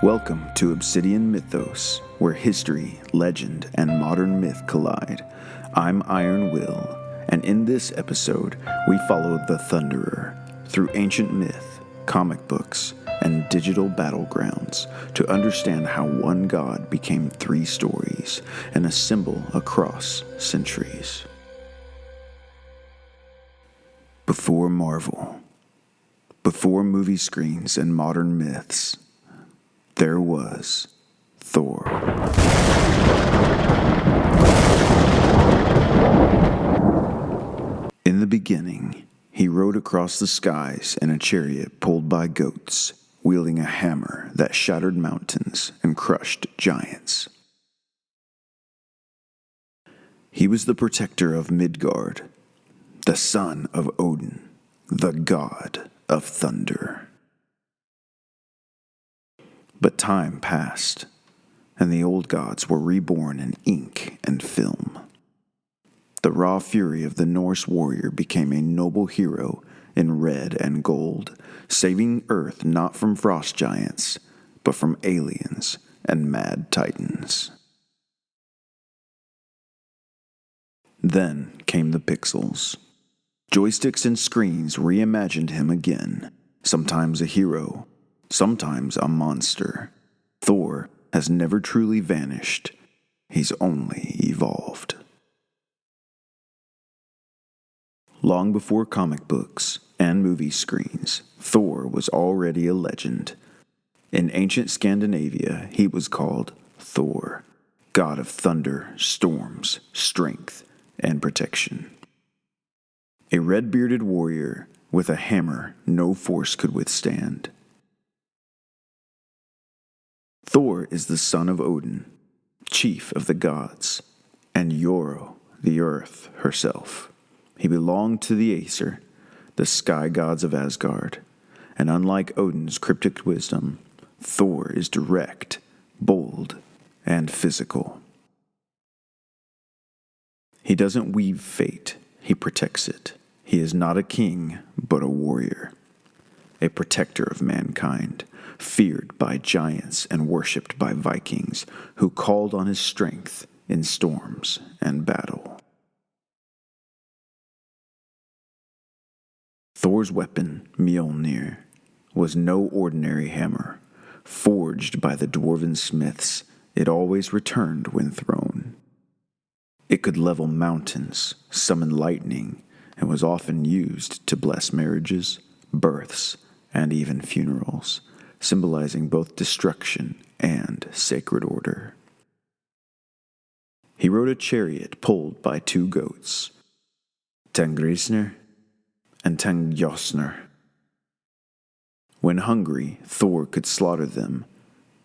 Welcome to Obsidian Mythos, where history, legend, and modern myth collide. I'm Iron Will, and in this episode, we follow the Thunderer through ancient myth, comic books, and digital battlegrounds to understand how one god became three stories and a symbol across centuries. Before Marvel, before movie screens and modern myths, there was Thor. In the beginning, he rode across the skies in a chariot pulled by goats, wielding a hammer that shattered mountains and crushed giants. He was the protector of Midgard, the son of Odin, the god of thunder. But time passed, and the old gods were reborn in ink and film. The raw fury of the Norse warrior became a noble hero in red and gold, saving Earth not from frost giants, but from aliens and mad titans. Then came the pixels. Joysticks and screens reimagined him again, sometimes a hero, sometimes a monster. Thor has never truly vanished. He's only evolved. Long before comic books and movie screens, Thor was already a legend. In ancient Scandinavia, he was called Thor, god of thunder, storms, strength, and protection. A red-bearded warrior with a hammer no force could withstand. Thor is the son of Odin, chief of the gods, and Yoro, the earth herself. He belonged to the Aesir, the sky gods of Asgard, and unlike Odin's cryptic wisdom, Thor is direct, bold, and physical. He doesn't weave fate, he protects it. He is not a king, but a warrior, a protector of mankind, feared by giants and worshipped by Vikings who called on his strength in storms and battle. Thor's weapon, Mjolnir, was no ordinary hammer. Forged by the dwarven smiths, it always returned when thrown. It could level mountains, summon lightning, and was often used to bless marriages, births, and even funerals, symbolizing both destruction and sacred order. He rode a chariot pulled by two goats, Tengrisnir and Tengjosnir. When hungry, Thor could slaughter them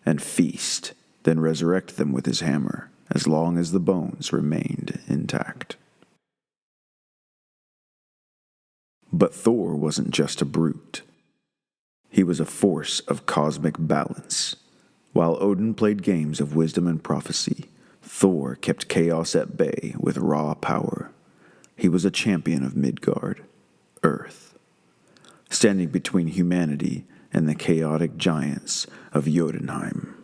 and feast, then resurrect them with his hammer, as long as the bones remained intact. But Thor wasn't just a brute. He was a force of cosmic balance. While Odin played games of wisdom and prophecy, Thor kept chaos at bay with raw power. He was a champion of Midgard, Earth, standing between humanity and the chaotic giants of Jotunheim.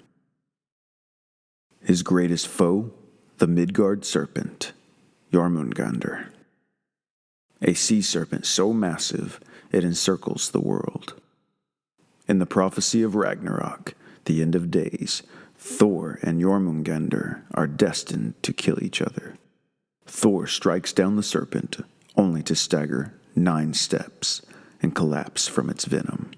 His greatest foe, the Midgard serpent, Jormungandr, a sea serpent so massive it encircles the world. In the prophecy of Ragnarok, the end of days, Thor and Jormungandr are destined to kill each other. Thor strikes down the serpent, only to stagger 9 steps and collapse from its venom.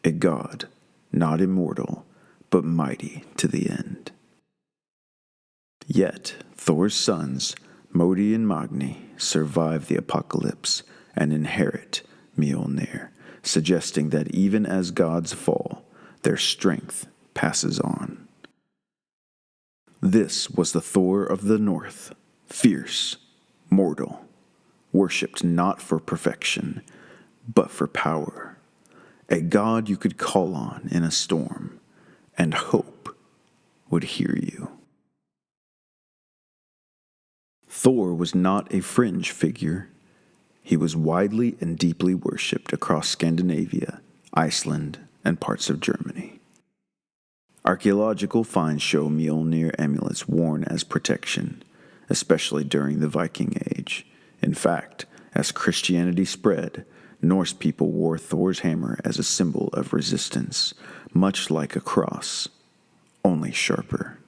A god, not immortal, but mighty to the end. Yet, Thor's sons, Modi and Magni, survive the apocalypse and inherit Mjolnir, suggesting that even as gods fall, their strength passes on. This was the Thor of the North, fierce, mortal, worshipped not for perfection, but for power, a god you could call on in a storm, and hope would hear you. Thor was not a fringe figure. He was widely and deeply worshipped across Scandinavia, Iceland, and parts of Germany. Archaeological finds show Mjolnir amulets worn as protection, especially during the Viking Age. In fact, as Christianity spread, Norse people wore Thor's hammer as a symbol of resistance, much like a cross, only sharper.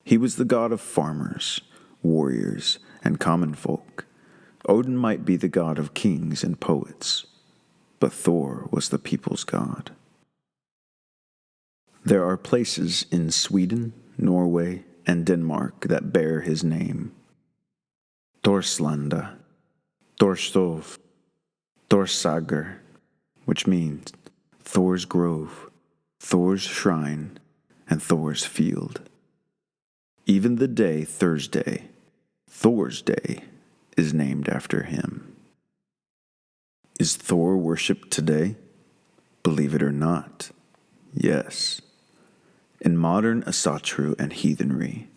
He was the god of farmers, warriors, and common folk. Odin might be the god of kings and poets, but Thor was the people's god. There are places in Sweden, Norway, and Denmark that bear his name. Torslanda, Torstov, Thorsager, which means Thor's Grove, Thor's Shrine, and Thor's Field. Even the day Thursday, Thor's Day, is named after him. Is Thor worshipped today? Believe it or not, yes. In modern Asatru and heathenry,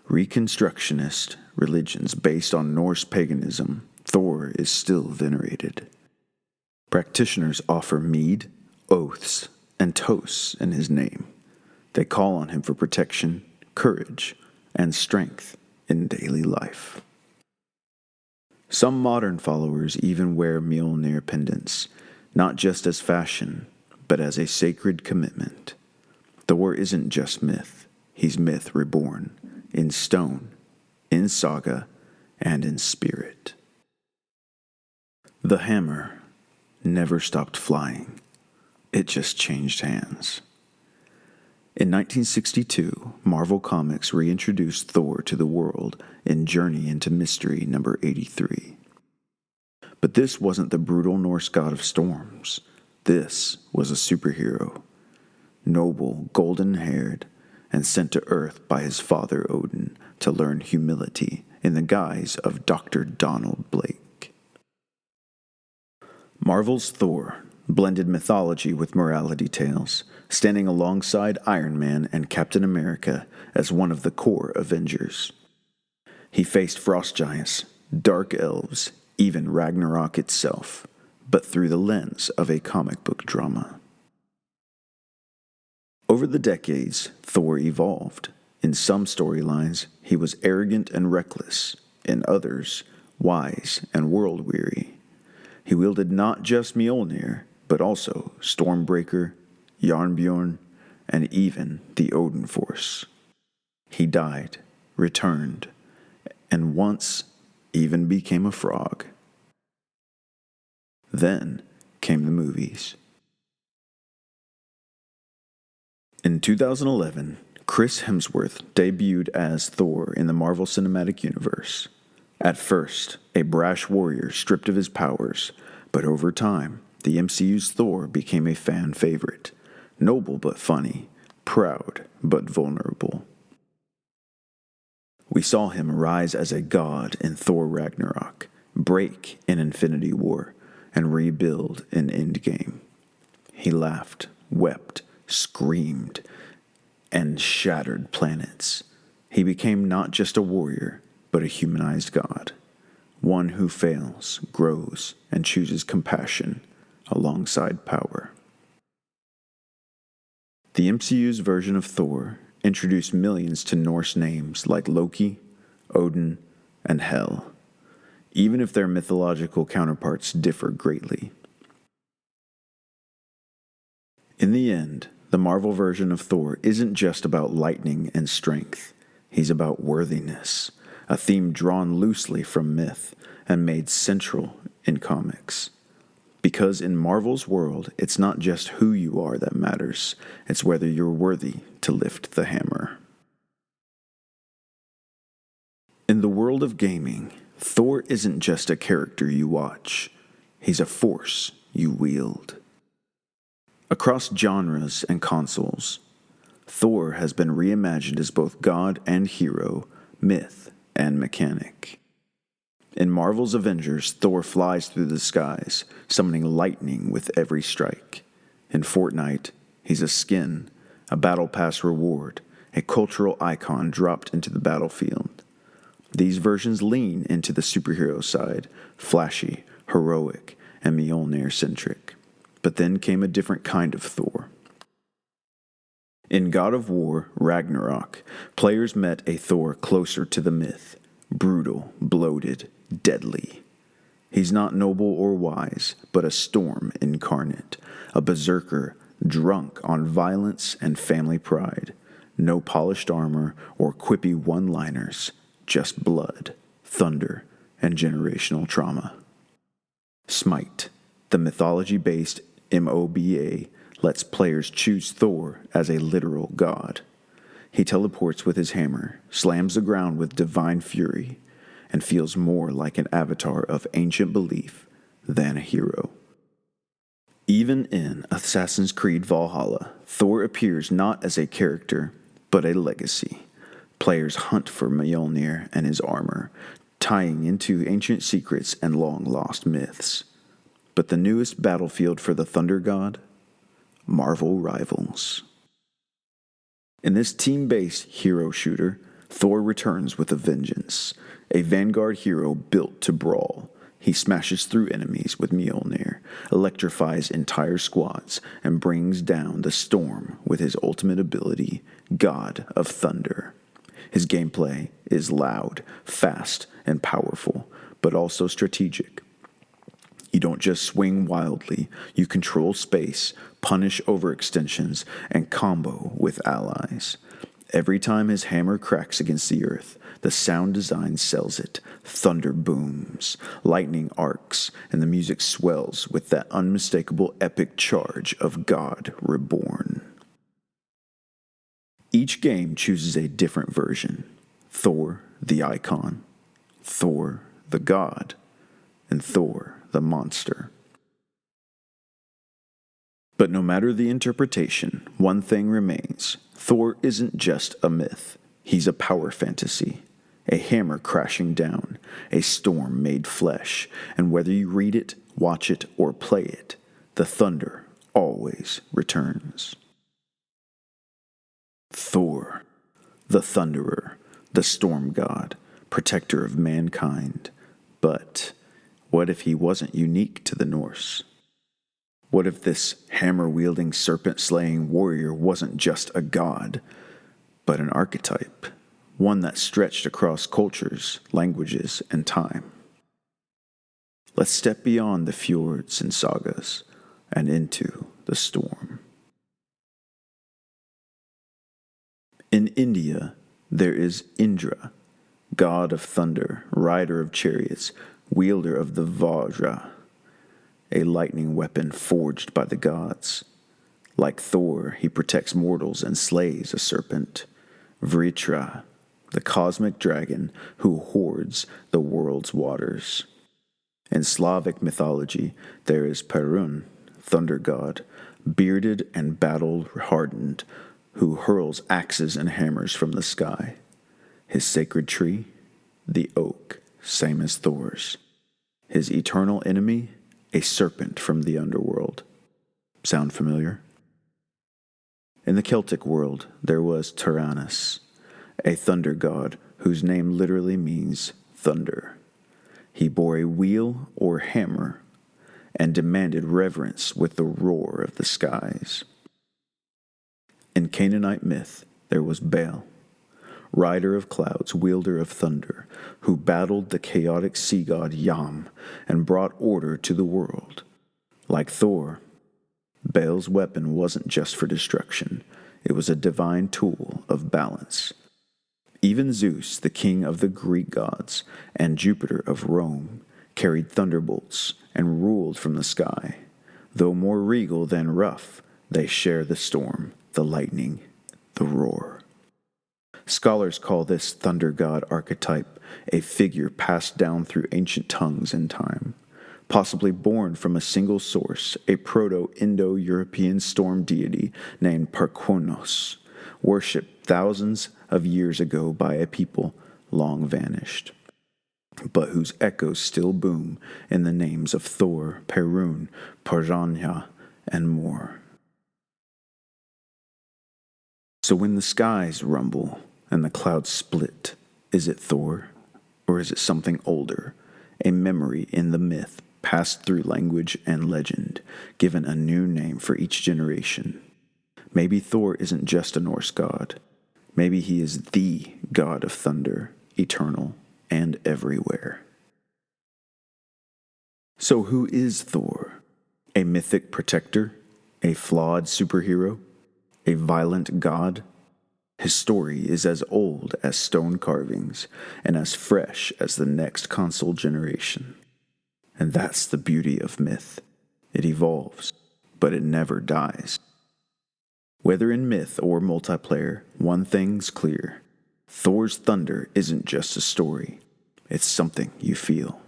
Reconstructionist religions based on Norse paganism, Thor is still venerated. Practitioners offer mead, oaths, and toasts in his name. They call on him for protection, courage, and strength in daily life. Some modern followers even wear Mjolnir pendants, not just as fashion, but as a sacred commitment. Thor isn't just myth, he's myth reborn, in stone, in saga, and in spirit. The hammer never stopped flying, it just changed hands. In 1962, Marvel Comics reintroduced Thor to the world in Journey into Mystery number 83. But this wasn't the brutal Norse god of storms. This was a superhero, noble, golden-haired, and sent to Earth by his father Odin to learn humility in the guise of Dr. Donald Blake. Marvel's Thor blended mythology with morality tales, standing alongside Iron Man and Captain America as one of the core Avengers. He faced frost giants, dark elves, even Ragnarok itself, but through the lens of a comic book drama. Over the decades, Thor evolved. In some storylines, he was arrogant and reckless. In others, wise and world-weary. He wielded not just Mjolnir, but also Stormbreaker, Jarnbjorn, and even the Odin Force. He died, returned, and once even became a frog. Then came the movies. In 2011, Chris Hemsworth debuted as Thor in the Marvel Cinematic Universe. At first, a brash warrior stripped of his powers, but over time, the MCU's Thor became a fan favorite. Noble but funny, proud but vulnerable. We saw him rise as a god in Thor Ragnarok, break in Infinity War, and rebuild in Endgame. He laughed, wept, screamed, and shattered planets. He became not just a warrior, but a humanized god, one who fails, grows, and chooses compassion alongside power. The MCU's version of Thor introduced millions to Norse names like Loki, Odin, and Hel, even if their mythological counterparts differ greatly. In the end, the Marvel version of Thor isn't just about lightning and strength. He's about worthiness, a theme drawn loosely from myth and made central in comics. Because in Marvel's world, it's not just who you are that matters, it's whether you're worthy to lift the hammer. In the world of gaming, Thor isn't just a character you watch, he's a force you wield. Across genres and consoles, Thor has been reimagined as both god and hero, myth and mechanic. In Marvel's Avengers, Thor flies through the skies, summoning lightning with every strike. In Fortnite, he's a skin, a battle pass reward, a cultural icon dropped into the battlefield. These versions lean into the superhero side, flashy, heroic, and Mjolnir-centric. But then came a different kind of Thor. In God of War Ragnarok, players met a Thor closer to the myth, brutal, bloated, deadly. He's not noble or wise, but a storm incarnate, a berserker drunk on violence and family pride. No polished armor or quippy one-liners, just blood, thunder, and generational trauma. Smite, the mythology-based MOBA, lets players choose Thor as a literal god. He teleports with his hammer, slams the ground with divine fury, and feels more like an avatar of ancient belief than a hero. Even in Assassin's Creed Valhalla, Thor appears not as a character, but a legacy. Players hunt for Mjolnir and his armor, tying into ancient secrets and long-lost myths. But the newest battlefield for the Thunder God? Marvel Rivals. In this team-based hero shooter, Thor returns with a vengeance. A vanguard hero built to brawl. He smashes through enemies with Mjolnir, electrifies entire squads, and brings down the storm with his ultimate ability, God of Thunder. His gameplay is loud, fast, and powerful, but also strategic. You don't just swing wildly, you control space, punish overextensions, and combo with allies. Every time his hammer cracks against the earth, the sound design sells it. Thunder booms, lightning arcs, and the music swells with that unmistakable epic charge of God reborn. Each game chooses a different version. Thor, the icon, Thor, the god, and Thor, the monster. But no matter the interpretation, one thing remains. Thor isn't just a myth. He's a power fantasy. A hammer crashing down, a storm made flesh, and whether you read it, watch it, or play it, the thunder always returns. Thor, the Thunderer, the storm god, protector of mankind. But what if he wasn't unique to the Norse? What if this hammer-wielding, serpent-slaying warrior wasn't just a god, but an archetype, one that stretched across cultures, languages, and time? Let's step beyond the fjords and sagas and into the storm. In India, there is Indra, god of thunder, rider of chariots, wielder of the Vajra, a lightning weapon forged by the gods. Like Thor, he protects mortals and slays a serpent. Vritra, the cosmic dragon who hoards the world's waters. In Slavic mythology, there is Perun, thunder god, bearded and battle-hardened, who hurls axes and hammers from the sky. His sacred tree, the oak, same as Thor's. His eternal enemy, a serpent from the underworld. Sound familiar? In the Celtic world, there was Tyrannus, a thunder god whose name literally means thunder. He bore a wheel or hammer and demanded reverence with the roar of the skies. In Canaanite myth, there was Baal, rider of clouds, wielder of thunder, who battled the chaotic sea god Yam and brought order to the world. Like Thor, Baal's weapon wasn't just for destruction, it was a divine tool of balance. Even Zeus, the king of the Greek gods, and Jupiter of Rome, carried thunderbolts and ruled from the sky. Though more regal than rough, they share the storm, the lightning, the roar. Scholars call this thunder god archetype a figure passed down through ancient tongues and time, possibly born from a single source, a Proto-Indo-European storm deity named Parkhonos, worshipped thousands of years ago by a people long vanished, but whose echoes still boom in the names of Thor, Perun, Parjanya, and more. So when the skies rumble and the clouds split, is it Thor, or is it something older, a memory in the myth passed through language and legend, given a new name for each generation? Maybe Thor isn't just a Norse god. Maybe he is the god of thunder, eternal and everywhere. So who is Thor? A mythic protector? A flawed superhero? A violent god? His story is as old as stone carvings and as fresh as the next console generation. And that's the beauty of myth. It evolves, but it never dies. Whether in myth or multiplayer, one thing's clear. Thor's thunder isn't just a story. It's something you feel.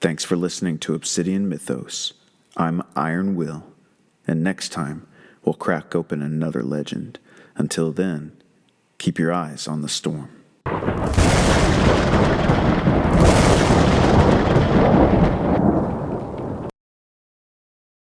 Thanks for listening to Obsidian Mythos. I'm Iron Will, and next time we'll crack open another legend. Until then, keep your eyes on the storm.